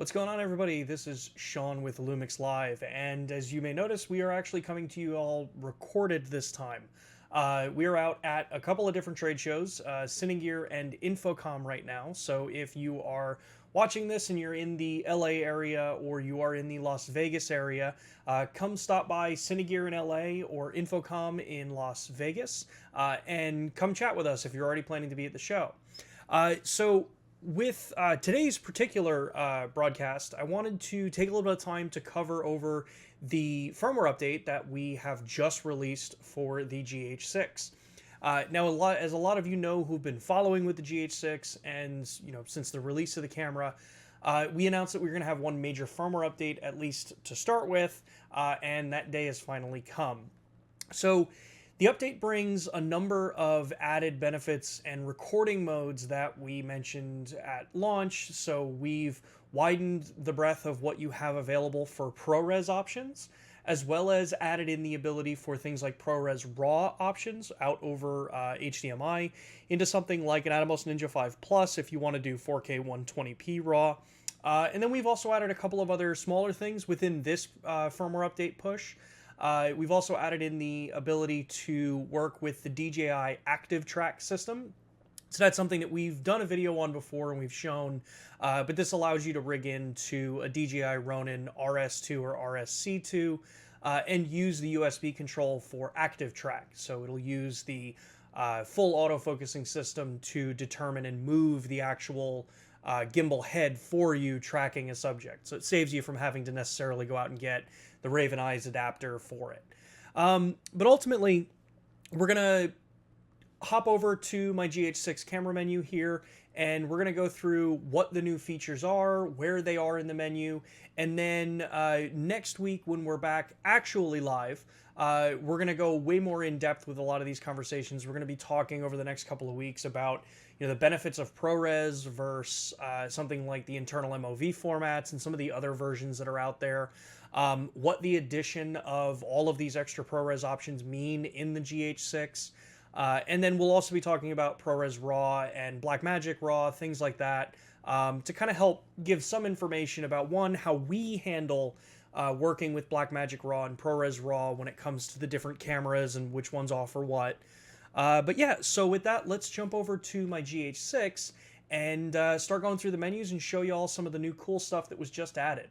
What's going on, everybody? This is Sean with LUMIXLIVE, and as you may notice, we are actually coming to you all recorded this time. We are out at a couple of different trade shows, Cinegear and InfoComm right now, so if you are watching this and you're in the LA area or you are in the Las Vegas area, come stop by Cinegear in LA or InfoComm in Las Vegas, and come chat with us if you're already planning to be at the show. With today's particular broadcast, I wanted to take a little bit of time to cover over the firmware update that we have just released for the GH6. Now, as a lot of you know who've been following with the GH6, and since the release of the camera, we announced that we were going to have one major firmware update, at least to start with, and that day has finally come. So the update brings a number of added benefits and recording modes that we mentioned at launch. So we've widened the breadth of what you have available for ProRes options, as well as added in the ability for things like Prores Raw options out over HDMI into something like an Atomos Ninja 5 Plus if you want to do 4K 120p RAW. And then we've also added a couple of other smaller things within this firmware update push. We've also added in the ability to work with the DJI Active Track system. So that's something that we've done a video on before and we've shown, but this allows you to rig into a DJI Ronin RS2 or RSC2 and use the USB control for Active Track. So it'll use the full autofocusing system to determine and move the actual gimbal head for you tracking a subject. So it saves you from having to necessarily go out and get the Raven Eyes adapter for it. But ultimately, we're going to hop over to my GH6 camera menu here, and we're going to go through what the new features are, where they are in the menu, and then next week when we're back actually live, we're going to go way more in depth with a lot of these conversations. We're going to be talking over the next couple of weeks about the benefits of ProRes versus something like the internal MOV formats and some of the other versions that are out there. What the addition of all of these extra ProRes options mean in the GH6. And then we'll also be talking about ProRes Raw and Blackmagic Raw, things like that, to kind of help give some information about, one, how we handle working with Blackmagic Raw and ProRes Raw when it comes to the different cameras and which ones offer what. But yeah, so with that, let's jump over to my GH6 and start going through the menus and show you all some of the new cool stuff that was just added.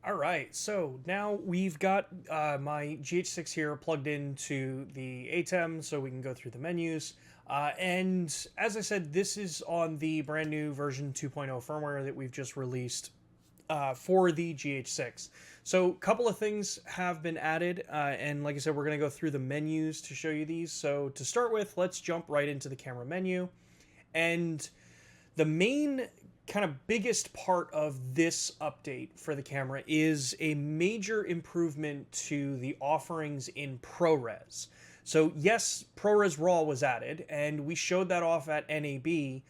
All right, so now we've got my GH6 here plugged into the ATEM so we can go through the menus. And as I said, this is on the brand new version 2.0 firmware that we've just released for the GH6. So a couple of things have been added, and like I said, we're going to go through the menus to show you these. So to start with, let's jump right into the camera menu. And the main kind of biggest part of this update for the camera is a major improvement to the offerings in ProRes. So yes, ProRes Raw was added, and we showed that off at NAB,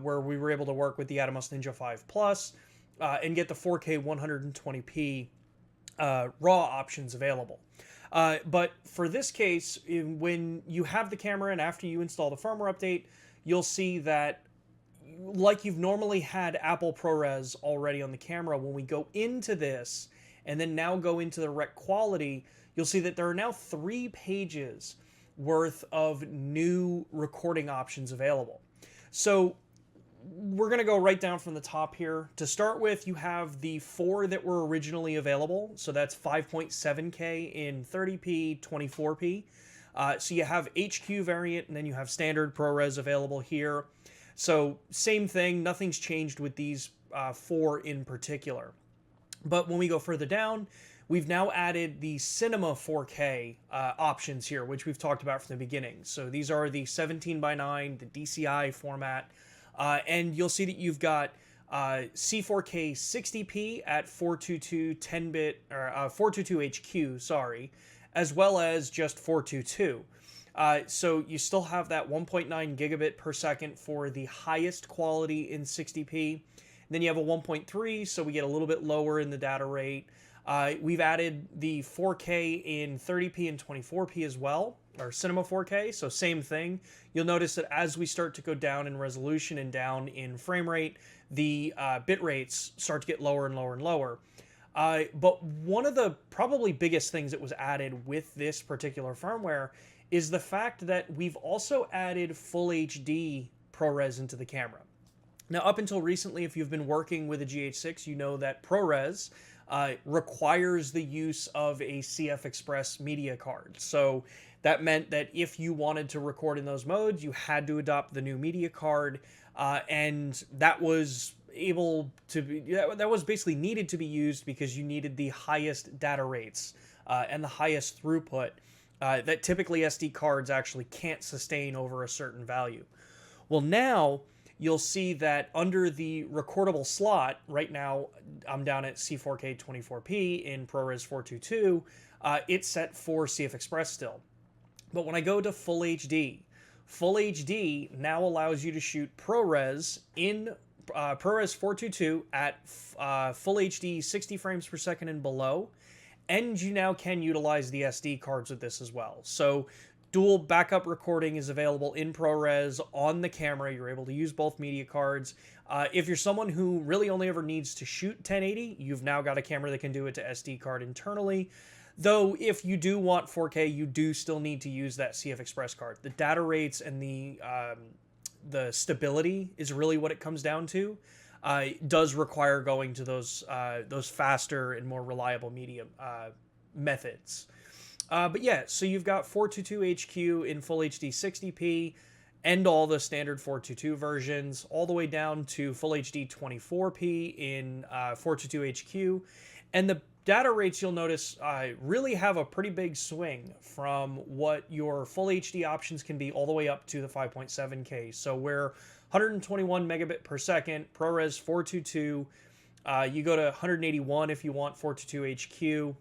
where we were able to work with the Atomos Ninja 5 Plus and get the 4K 120p RAW options available. But for this case, when you have the camera and after you install the firmware update, you'll see that like you've normally had Apple ProRes already on the camera, when we go into this and then now go into the rec quality, you'll see that there are now 3 pages worth of new recording options available. So we're going to go right down from the top here. To start with, you have the 4 that were originally available. So that's 5.7K in 30p, 24p. So you have HQ variant, and then you have standard ProRes available here. So same thing, nothing's changed with these 4 in particular. But when we go further down, we've now added the Cinema 4K options here, which we've talked about from the beginning. So these are the 17:9, the DCI format, and you'll see that you've got C4K 60p at 422 10-bit, or 422 HQ, sorry, as well as just 422. So you still have that 1.9 gigabit per second for the highest quality in 60p. Then you have a 1.3, so we get a little bit lower in the data rate. We've added the 4K in 30p and 24p as well, or Cinema 4K, so same thing. You'll notice that as we start to go down in resolution and down in frame rate, the bit rates start to get lower and lower and lower. But one of the probably biggest things that was added with this particular firmware is the fact that we've also added full HD ProRes into the camera. Now, up until recently, if you've been working with a GH6, you know that ProRes requires the use of a CF Express media card. So that meant that if you wanted to record in those modes, you had to adopt the new media card, and that was able to be, that was basically needed to be used because you needed the highest data rates and the highest throughput that typically SD cards actually can't sustain over a certain value. Well, now you'll see that under the recordable slot, right now I'm down at C4K 24p in ProRes 422, it's set for CF Express still. But when I go to Full HD now allows you to shoot ProRes in ProRes 422 at Full HD 60 frames per second and below, and you now can utilize the SD cards with this as well. So dual backup recording is available in ProRes on the camera. You're able to use both media cards. If you're someone who really only ever needs to shoot 1080, you've now got a camera that can do it to SD card internally. Though if you do want 4K, you do still need to use that CF Express card. The data rates and the stability is really what it comes down to. It does require going to those faster and more reliable media methods. But yeah, so you've got 422 HQ in Full HD 60p and all the standard 422 versions, all the way down to Full HD 24p in 422 HQ. And the data rates, you'll notice, really have a pretty big swing from what your Full HD options can be all the way up to the 5.7K. So where 121 megabit per second, ProRes 422, you go to 181 if you want 422 HQ.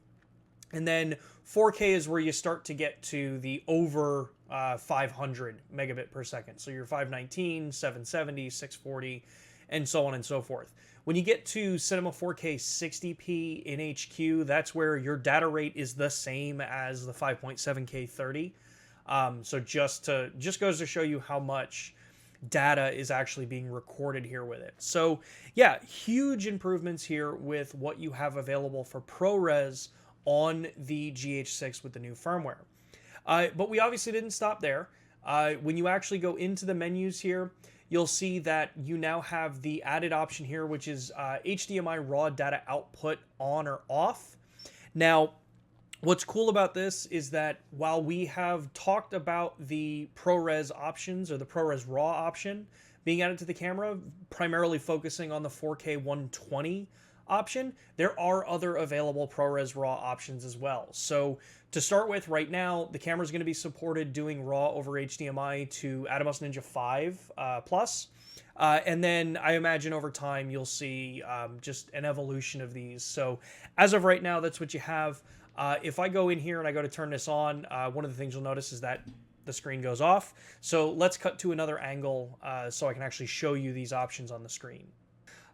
And then 4K is where you start to get to the over 500 megabit per second. So your 519, 770, 640, and so on and so forth. When you get to Cinema 4K 60p in HQ, that's where your data rate is the same as the 5.7K 30. So just goes to show you how much data is actually being recorded here with it. So yeah, huge improvements here with what you have available for ProRes on the GH6 with the new firmware. But we obviously didn't stop there. When you actually go into the menus here, you'll see that you now have the added option here, which is HDMI raw data output on or off. Now, what's cool about this is that while we have talked about the ProRes options or the ProRes Raw option being added to the camera, primarily focusing on the 4K 120 option, there are other available ProRes Raw options as well. So to start with, right now, the camera is going to be supported doing RAW over HDMI to Atomos Ninja 5 Plus. And then I imagine over time you'll see just an evolution of these. So as of right now, that's what you have. If I go in here and I go to turn this on, one of the things you'll notice is that the screen goes off. So let's cut to another angle so I can actually show you these options on the screen.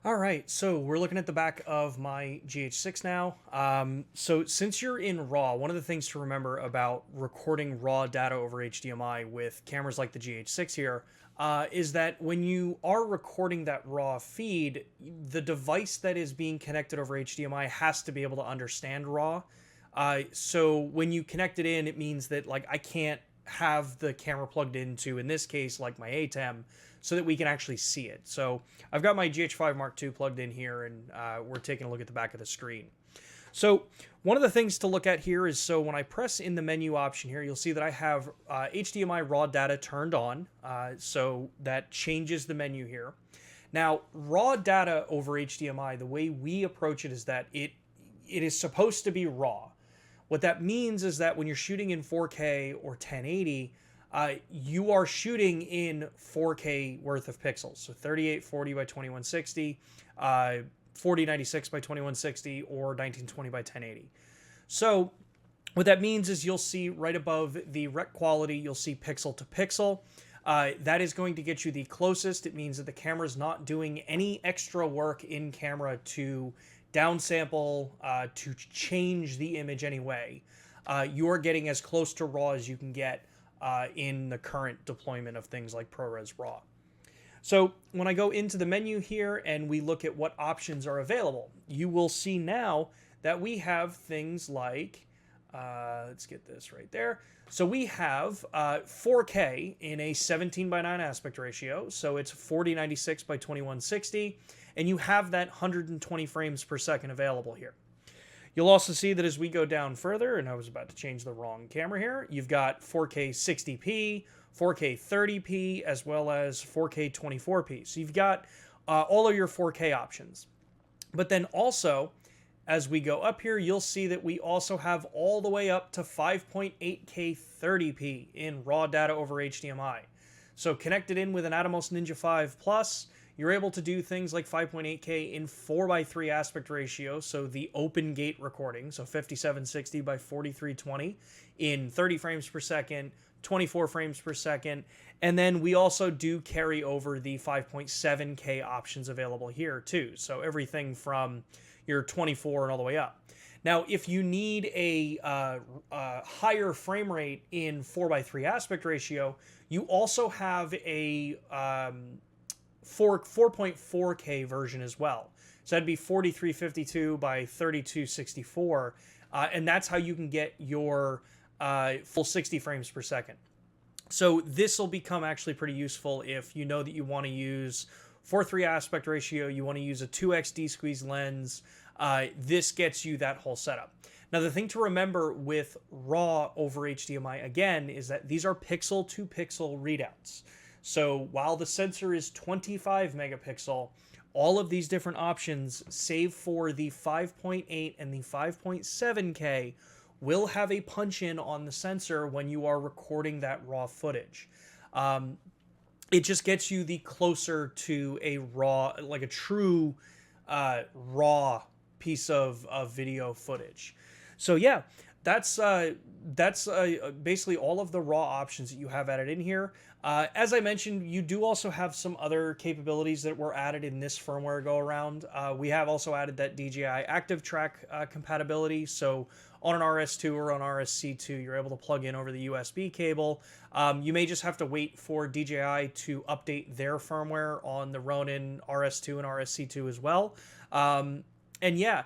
All right, so we're looking at the back of my GH6 now. So since you're in RAW, one of the things to remember about recording raw data over HDMI with cameras like the GH6 here is that when you are recording that raw feed, the device that is being connected over HDMI has to be able to understand RAW. So when you connect it in, it means that like I can't have the camera plugged into, in this case, like my ATEM, so that we can actually see it. So I've got my GH5 Mark II plugged in here, and we're taking a look at the back of the screen. So one of the things to look at here is, so when I press in the menu option here, you'll see that I have HDMI raw data turned on. So that changes the menu here. Now, raw data over HDMI, the way we approach it is that it is supposed to be raw. What that means is that when you're shooting in 4K or 1080, you are shooting in 4K worth of pixels. So 3840 by 2160, 4096 by 2160, or 1920 by 1080. So what that means is you'll see right above the rec quality, you'll see pixel to pixel. That is going to get you the closest. It means that the camera's not doing any extra work in camera to downsample, to change the image anyway. You're getting as close to RAW as you can get in the current deployment of things like ProRes Raw. So when I go into the menu here and we look at what options are available, you will see now that we have things like, let's get this right there. So we have 4K in a 17:9 aspect ratio. So it's 4096 by 2160. And you have that 120 frames per second available here. You'll also see that as we go down further, and I was about to change the wrong camera here, you've got 4K 60p, 4K 30p, as well as 4K 24p. So you've got all of your 4K options. But then also, as we go up here, you'll see that we also have all the way up to 5.8K 30p in raw data over HDMI. So connected in with an Atomos Ninja 5 Plus, you're able to do things like 5.8K in 4:3 aspect ratio, so the open gate recording, so 5760 by 4320 in 30 frames per second, 24 frames per second, and then we also do carry over the 5.7K options available here too, so everything from your 24 and all the way up. Now, if you need a higher frame rate in 4:3 aspect ratio, you also have a 4.4K version as well. So that'd be 4352 by 3264, and that's how you can get your full 60 frames per second. So this will become actually pretty useful if you know that you want to use 4:3 aspect ratio, you want to use a 2x D-squeeze lens. This gets you that whole setup. Now, the thing to remember with RAW over HDMI, again, is that these are pixel-to-pixel readouts. So while the sensor is 25 megapixel, all of these different options, save for the 5.8 and the 5.7K, will have a punch-in on the sensor when you are recording that raw footage. It just gets you the closer to a raw, like a true raw piece of video footage. So yeah, that's basically all of the raw options that you have added in here. As I mentioned, you do also have some other capabilities that were added in this firmware go around. We have also added that DJI active track compatibility. So on an RS2 or on RSC2, you're able to plug in over the USB cable. You may just have to wait for DJI to update their firmware on the Ronin RS2 and RSC2 as well. And yeah,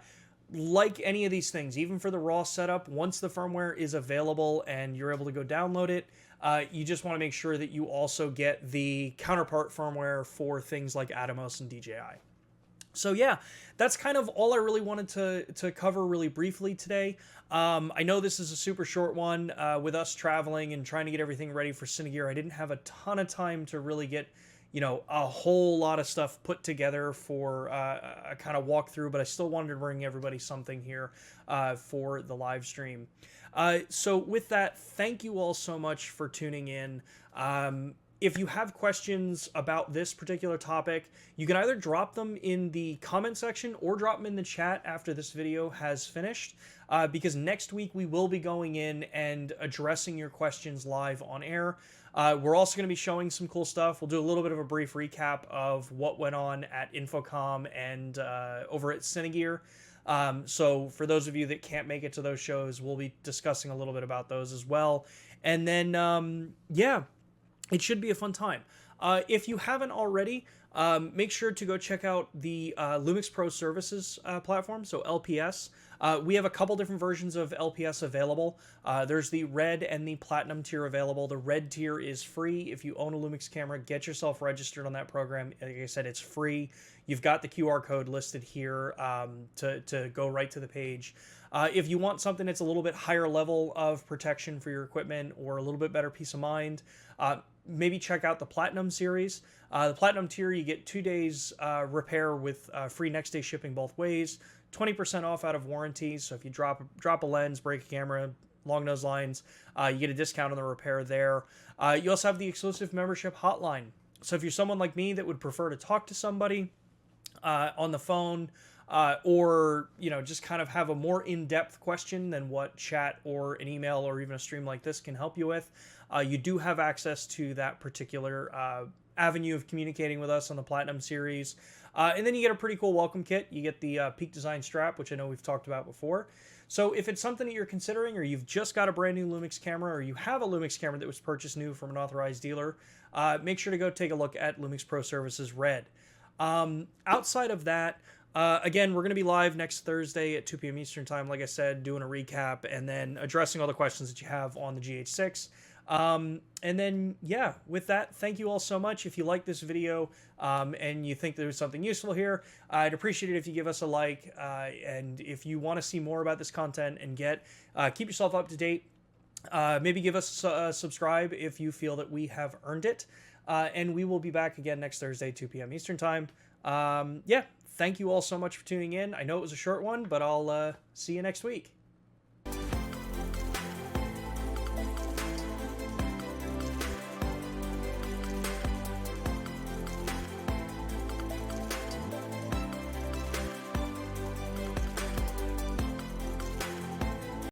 like any of these things, even for the raw setup, once the firmware is available and you're able to go download it, you just want to make sure that you also get the counterpart firmware for things like Atomos and DJI. So yeah, that's kind of all I really wanted to cover really briefly today. I know this is a super short one with us traveling and trying to get everything ready for Cinegear. I didn't have a ton of time to really get, you know, a whole lot of stuff put together for a kind of walkthrough, but I still wanted to bring everybody something here for the live stream. So with that, thank you all so much for tuning in. If you have questions about this particular topic, you can either drop them in the comment section or drop them in the chat after this video has finished, because next week we will be going in and addressing your questions live on air. We're also going to be showing some cool stuff. We'll do a little bit of a brief recap of what went on at InfoComm and over at Cinegear. So for those of you that can't make it to those shows, we'll be discussing a little bit about those as well. And then, yeah, it should be a fun time. If you haven't already, make sure to go check out the LUMIX Pro Services platform, so LPS. We have a couple different versions of LPS available. There's the red and the platinum tier available. The red tier is free. If you own a Lumix camera, get yourself registered on that program. Like I said, it's free. You've got the QR code listed here to go right to the page. If you want something that's a little bit higher level of protection for your equipment or a little bit better peace of mind, maybe check out the Platinum series. The Platinum tier, you get 2 days repair with free next day shipping both ways, 20% off out of warranty. So if you drop a lens, break a camera, along those lines, you get a discount on the repair there. You also have the exclusive membership hotline. So if you're someone like me that would prefer to talk to somebody on the phone, or, you know, just kind of have a more in-depth question than what chat or an email or even a stream like this can help you with, you do have access to that particular avenue of communicating with us on the Platinum series. And then you get a pretty cool welcome kit. You get the Peak Design strap, which I know we've talked about before. So if it's something that you're considering, or you've just got a brand new Lumix camera, or you have a Lumix camera that was purchased new from an authorized dealer, make sure to go take a look at Lumix Pro Services Red. Outside of that, again, we're going to be live next Thursday at 2 p.m. Eastern Time, like I said, doing a recap and then addressing all the questions that you have on the GH6. And then, yeah, with that, thank you all so much. If you like this video and you think there's something useful here, I'd appreciate it if you give us a like. And if you want to see more about this content and keep yourself up to date, maybe give us a subscribe if you feel that we have earned it. And we will be back again next Thursday, 2 p.m. Eastern Time. Yeah, thank you all so much for tuning in. I know it was a short one, but I'll see you next week.